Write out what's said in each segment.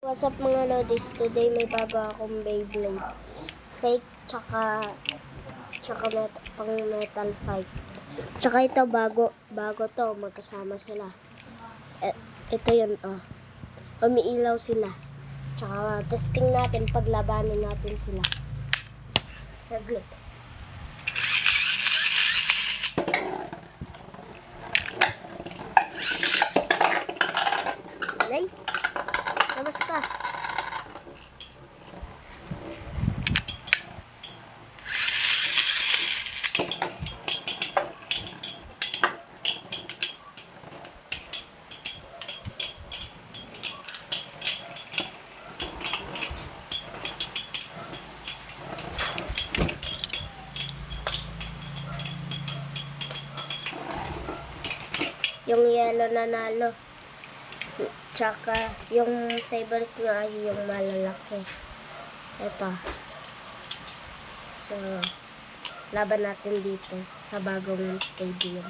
What's up mga lodis? Today may bago akong Beyblade. Fake, tsaka pang metal fight. Tsaka ito bago to, magkasama sila. Ito yun, oh. Umiilaw sila. Tsaka testing natin, paglabanin natin sila. Saglit. Alay, labas ka. Yung yellow nanalo. Tsaka yung favorite nga ay yung malalaki. Ito. So, laban natin dito sa bagong stadium.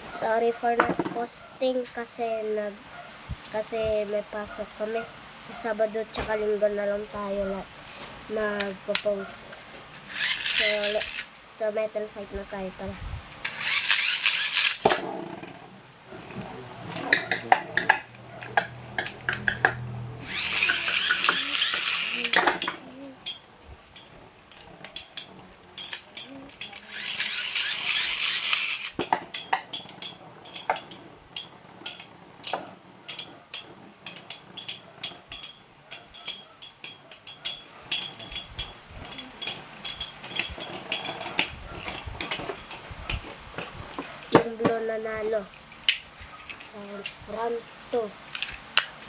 Sorry for not posting kasi may pasok kami. Sa Sabado tsaka Linggo na lang tayo magpo-post. So metal fight na tayo pala. Yung blue nanalo. Round 2.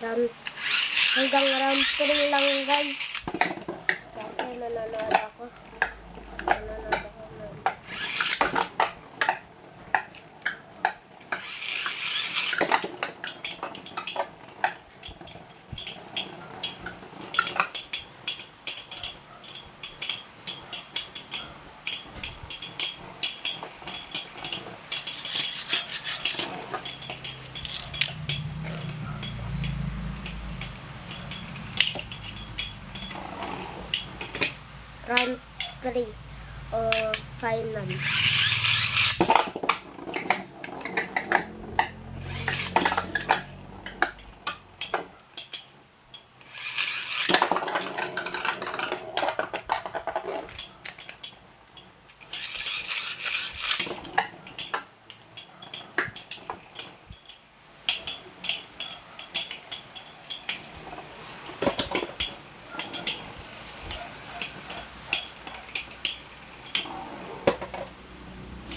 Hanggang round 3 lang guys. Kasi nanonood ako. Round 3 o final.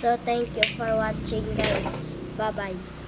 So thank you for watching guys. Bye bye.